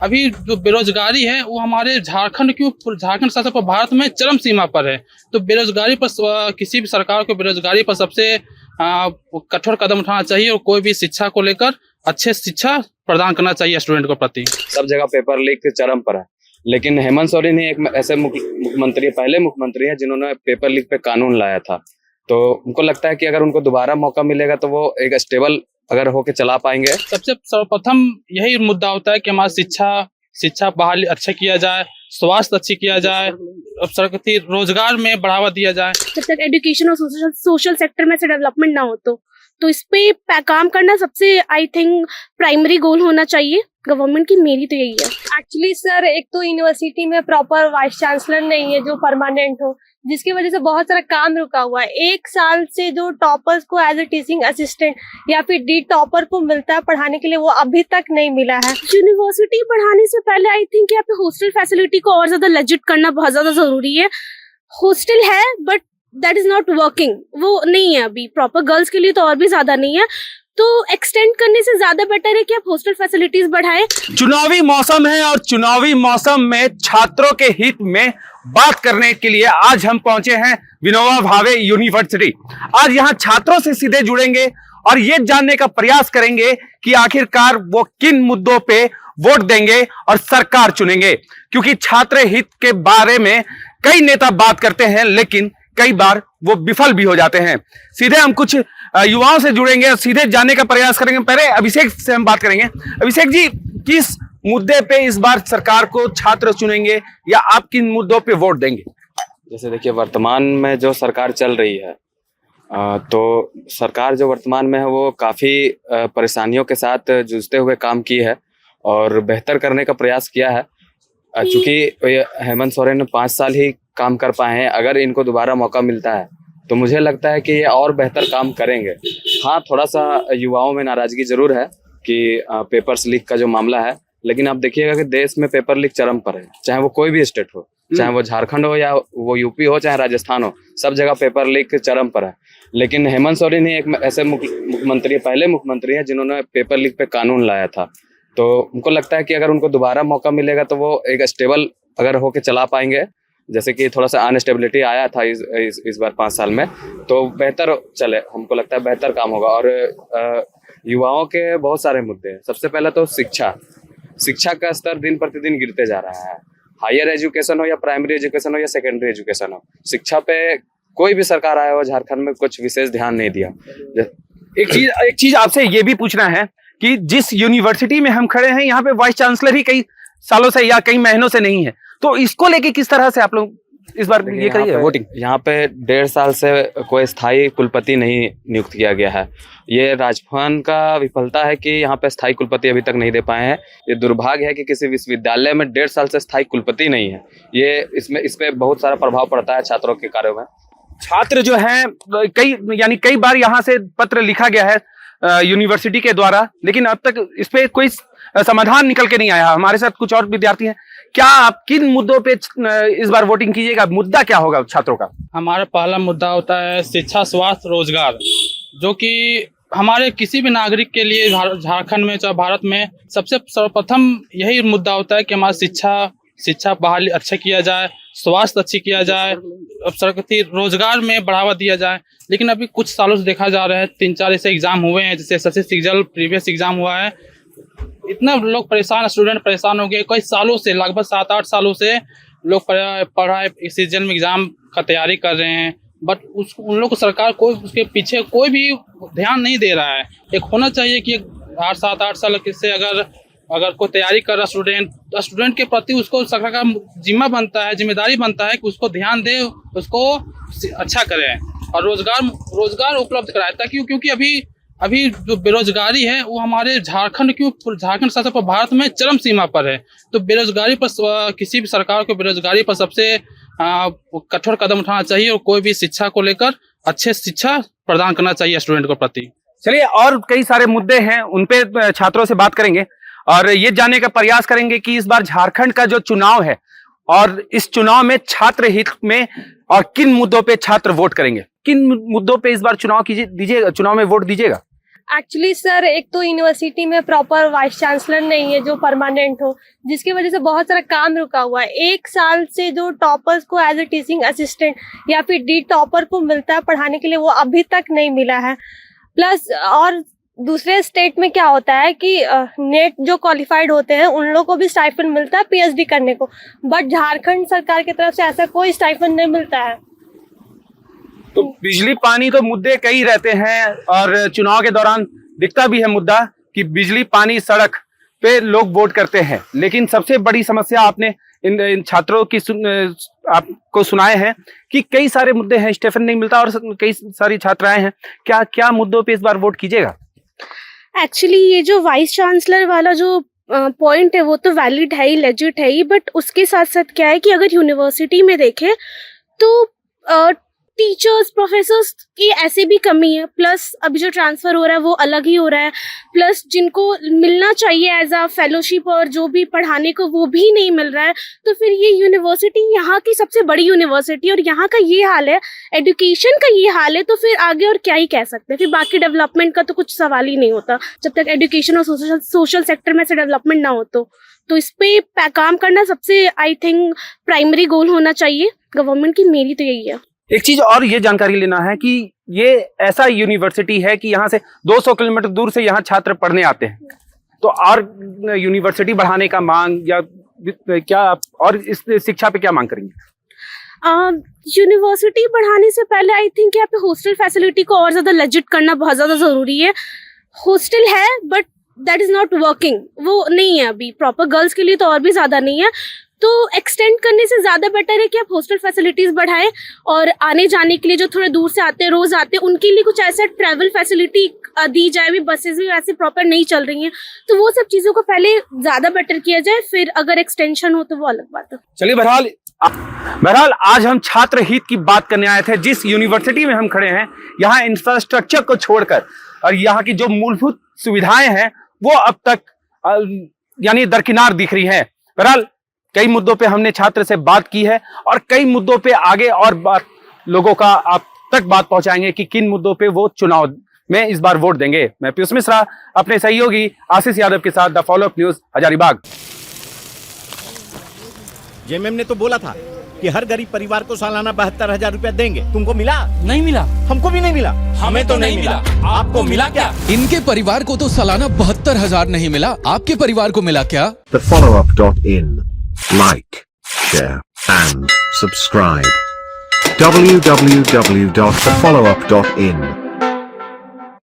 अभी जो बेरोजगारी है वो हमारे झारखंड क्यों झारखंड शासन पर भारत में चरम सीमा पर है। तो बेरोजगारी पर किसी भी सरकार को बेरोजगारी पर सबसे कठोर कदम उठाना चाहिए और कोई भी शिक्षा को लेकर अच्छे शिक्षा प्रदान करना चाहिए स्टूडेंट को प्रति। सब जगह पेपर लीक चरम पर है, लेकिन हेमंत सोरेन ही एक ऐसे मुख्यमंत्री पहले मुख्यमंत्री है जिन्होंने पेपर लीक पे कानून लाया था। तो उनको लगता है कि अगर उनको दोबारा मौका मिलेगा तो वो एक स्टेबल अगर होके चला पाएंगे। सबसे सर्वप्रथम यही मुद्दा होता है कि हमारा शिक्षा बहाली अच्छा किया जाए, स्वास्थ्य अच्छी किया जाए, सरकारी रोजगार में बढ़ावा दिया जाए। जब तक एजुकेशन और सोशल सेक्टर में से डेवलपमेंट ना हो तो इस पे काम करना सबसे आई थिंक प्राइमरी गोल होना चाहिए गवर्नमेंट की। मेरी तो यही है। एक्चुअली सर, एक तो यूनिवर्सिटी में प्रॉपर वाइस चांसलर नहीं है जो परमानेंट हो, जिसकी वजह से बहुत सारा काम रुका हुआ है। 1 साल से जो टॉपर्स को एज ए टीचिंग असिस्टेंट या फिर डी टॉपर को मिलता है पढ़ाने के लिए, वो अभी तक नहीं मिला है। यूनिवर्सिटी बढ़ाने से पहले आई थिंक यहाँ पे हॉस्टल फैसिलिटी को और ज्यादा लेजिट करना बहुत ज्यादा जरूरी है। हॉस्टल है but that is not working, वो नहीं है अभी प्रॉपर। गर्ल्स के लिए तो और भी ज्यादा नहीं है, तो एक्सटेंड करने से ज्यादा बेटर है कि आप हॉस्टल फैसिलिटीज बढ़ाएं। चुनावी मौसम है और चुनावी मौसम में छात्रों के हित में बात करने के लिए आज हम पहुंचे हैं विनोबा भावे यूनिवर्सिटी। आज यहां छात्रों से सीधे जुड़ेंगे और ये जानने का प्रयास करेंगे कि आखिरकार वो किन मुद्दों पे वोट देंगे और सरकार चुनेंगे, क्योंकि छात्र हित के बारे में कई नेता बात करते हैं लेकिन कई बार वो विफल भी हो जाते हैं। सीधे हम कुछ युवाओं से जुड़ेंगे और सीधे जानने का प्रयास करेंगे। पहले अभिषेक से हम बात करेंगे। अभिषेक जी, किस मुद्दे पे इस बार सरकार को छात्र चुनेंगे या आप किन मुद्दों पे वोट देंगे? जैसे देखिए, वर्तमान में जो सरकार चल रही है, तो सरकार जो वर्तमान में है वो काफ़ी परेशानियों के साथ जूझते हुए काम की है और बेहतर करने का प्रयास किया है। चूँकि हेमंत सोरेन ने 5 साल ही काम कर पाए हैं, अगर इनको दोबारा मौका मिलता है तो मुझे लगता है कि ये और बेहतर काम करेंगे। हाँ, थोड़ा सा युवाओं में नाराज़गी ज़रूर है कि पेपर्स लीक का जो मामला है, लेकिन आप देखिएगा कि देश में पेपर लीक चरम पर है। चाहे वो कोई भी स्टेट हो, चाहे वो झारखंड हो या वो यूपी हो, चाहे राजस्थान हो, सब जगह पेपर लीक चरम पर है। लेकिन हेमंत सोरेन ही एक ऐसे मुख्यमंत्री पहले मुख्यमंत्री है जिन्होंने पेपर लीक पे कानून लाया था। तो उनको लगता है कि अगर उनको दोबारा मौका मिलेगा तो वो एक स्टेबल अगर होके चला पाएंगे। जैसे कि थोड़ा सा अनस्टेबिलिटी आया था इस बार 5 साल में, तो बेहतर चले, हमको लगता है बेहतर काम होगा। और युवाओं के बहुत सारे मुद्दे हैं। सबसे पहले तो शिक्षा का स्तर दिन प्रतिदिन गिरते जा रहा है। हायर एजुकेशन हो या प्राइमरी एजुकेशन हो या सेकेंडरी एजुकेशन हो, शिक्षा पे कोई भी सरकार आया हो झारखंड में कुछ विशेष ध्यान नहीं दिया। एक चीज आपसे ये भी पूछना है कि जिस यूनिवर्सिटी में हम खड़े हैं यहाँ पे वाइस चांसलर ही कई सालों से या कई महीनों से नहीं है, तो इसको लेके किस तरह से आप लोग इस बार ये करिए वोटिंग? यहाँ पे 1.5 साल से कोई स्थायी कुलपति नहीं नियुक्त किया गया है। ये राजभवन का विफलता है कि यहाँ पे स्थायी कुलपति अभी तक नहीं दे पाए हैं। ये दुर्भाग्य है कि किसी विश्वविद्यालय में 1.5 साल से स्थायी कुलपति नहीं है। ये इस पे बहुत सारा प्रभाव पड़ता है छात्रों के कार्यों में। छात्र जो है कई बार यहाँ से पत्र लिखा गया है यूनिवर्सिटी के द्वारा, लेकिन अब तक इस पे कोई समाधान निकल के नहीं आया। हमारे साथ कुछ और विद्यार्थी हैं। क्या आप किन मुद्दों पे इस बार वोटिंग कीजिएगा? मुद्दा क्या होगा छात्रों का? हमारा पहला मुद्दा होता है शिक्षा, स्वास्थ्य, रोजगार, जो कि हमारे किसी भी नागरिक के लिए झारखंड में चाहे भारत में सबसे सर्वप्रथम यही मुद्दा होता है कि हमारा शिक्षा बहाली अच्छा किया जाए, स्वास्थ्य अच्छी किया जाए, सरकारी रोजगार में बढ़ावा दिया जाए। लेकिन अभी कुछ सालों से देखा जा रहा है 3-4 ऐसे एग्जाम हुए हैं, जैसे एसएससी सीजल प्रीवियस एग्जाम हुआ है, इतना लोग परेशान, स्टूडेंट परेशान हो गए। कई सालों से, लगभग 7-8 सालों से लोग पढ़ाई सीजन में एग्जाम का तैयारी कर रहे हैं, बट उन लोग को सरकार कोई उसके पीछे कोई भी ध्यान नहीं दे रहा है। एक होना चाहिए कि 7-8 साल से अगर कोई तैयारी कर रहा स्टूडेंट के प्रति उसको सरकार का जिम्मेदारी बनता है कि उसको ध्यान दे, उसको अच्छा करे और रोजगार उपलब्ध कराए, ताकि क्योंकि अभी जो बेरोजगारी है वो हमारे झारखंड शासन पर भारत में चरम सीमा पर है। तो बेरोजगारी पर किसी भी सरकार को बेरोजगारी पर सबसे कठोर कदम उठाना चाहिए और कोई भी शिक्षा को लेकर अच्छे शिक्षा प्रदान करना चाहिए स्टूडेंट को प्रति। चलिए, और कई सारे मुद्दे हैं, उन पे छात्रों से बात करेंगे और ये जानने का प्रयास करेंगे कि इस बार झारखंड का जो चुनाव है और इस चुनाव में छात्र हित में और किन मुद्दों पे छात्र वोट करेंगे, किन मुद्दों पे इस बार चुनाव में वोट दीजिएगा। एक्चुअली सर, एक तो यूनिवर्सिटी में प्रॉपर वाइस चांसलर नहीं है जो परमानेंट हो, जिसकी वजह से बहुत सारा काम रुका हुआ है। 1 साल से जो टॉपर्स को एज ए टीचिंग असिस्टेंट या फिर डी टॉपर को मिलता है पढ़ाने के लिए, वो अभी तक नहीं मिला है। प्लस और दूसरे स्टेट में क्या होता है कि नेट जो क्वालिफाइड होते हैं उन लोगों को भी स्टाइपेंड मिलता है पीएचडी करने को, बट झारखंड सरकार की तरफ से ऐसा कोई स्टाइपेंड नहीं मिलता है। तो बिजली पानी तो मुद्दे कई रहते हैं और चुनाव के दौरान दिखता भी है मुद्दा कि बिजली पानी सड़क पे लोग वोट करते हैं, लेकिन सबसे बड़ी समस्या आपने इन छात्रों की आपको सुनाए हैं कि कई सारे मुद्दे हैं, स्टेफन नहीं मिलता और कई सारी छात्राएं हैं। क्या क्या मुद्दों पे इस बार वोट कीजिएगा? एक्चुअली ये जो वाइस चांसलर वाला जो पॉइंट है वो तो वैलिड है ही, लेजिट है ही, बट उसके साथ साथ क्या है कि अगर यूनिवर्सिटी में देखें तो टीचर्स प्रोफेसर्स की ऐसे भी कमी है, प्लस अभी जो ट्रांसफ़र हो रहा है वो अलग ही हो रहा है, प्लस जिनको मिलना चाहिए एज अ फेलोशिप और जो भी पढ़ाने को वो भी नहीं मिल रहा है। तो फिर ये यूनिवर्सिटी यहाँ की सबसे बड़ी यूनिवर्सिटी और यहाँ का ये हाल है, एजुकेशन का ये हाल है, तो फिर आगे और क्या ही कह सकते हैं। फिर बाकी डेवलपमेंट का तो कुछ सवाल ही नहीं होता जब तक एजुकेशन और सोशल सेक्टर में से डेवलपमेंट ना हो। तो इस पे काम करना सबसे आई थिंक प्राइमरी गोल होना चाहिए गवर्नमेंट की, मेरी तो यही है। एक चीज और ये जानकारी लेना है कि ये ऐसा यूनिवर्सिटी है कि यहाँ से 200 किलोमीटर दूर से यहाँ छात्र पढ़ने आते हैं, तो और यूनिवर्सिटी बढ़ाने का मांग या क्या और इस शिक्षा पे क्या मांग करेंगे? यूनिवर्सिटी बढ़ाने से पहले आई थिंक यहाँ पे हॉस्टल फैसिलिटी को और ज्यादा लेजिट करना बहुत ज्यादा जरूरी है। हॉस्टल है but that is not working, वो नहीं है अभी प्रॉपर, गर्ल्स के लिए तो और भी ज्यादा नहीं है। तो एक्सटेंड करने से ज़्यादा बेटर है कि आप हॉस्टल फैसिलिटीज़ बढ़ाएं और आने जाने के लिए जो थोड़े दूर से आते हैं, रोज़ आते हैं, उनके लिए कुछ ऐसा ट्रैवल फैसिलिटी दी जाए। भी बसेस भी वैसे प्रॉपर नहीं चल रही हैं, तो वो सब चीज़ों को पहले ज़्यादा बेटर किया जाए, फिर अगर एक्सटेंशन हो तो वो अलग बात है। चलिए बहरहाल आज हम छात्र हित की बात करने आए थे। जिस यूनिवर्सिटी में हम खड़े हैं, यहाँ इंफ्रास्ट्रक्चर को छोड़कर और यहाँ की जो मूलभूत सुविधाएं हैं वो अब तक यानी दरकिनार दिख रही हैं। बहरहाल कई मुद्दों पे हमने छात्र से बात की है और कई मुद्दों पे आगे और बात लोगों का आप तक बात पहुंचाएंगे कि किन मुद्दों पे वो चुनाव में इस बार वोट देंगे। मैं पीयूष मिश्रा अपने सहयोगी आशीष यादव के साथ the follow up news Hazaribagh. JMM ने तो बोला था कि हर गरीब परिवार को सालाना 72,000 रुपया देंगे, तुमको मिला? नहीं मिला। हमको भी नहीं मिला। हमें तो नहीं मिला। आपको मिला क्या? इनके परिवार को तो सालाना 72,000 नहीं मिला, आपके परिवार को मिला क्या? TheFollowUp.in. Like, share and subscribe. www.thefollowup.in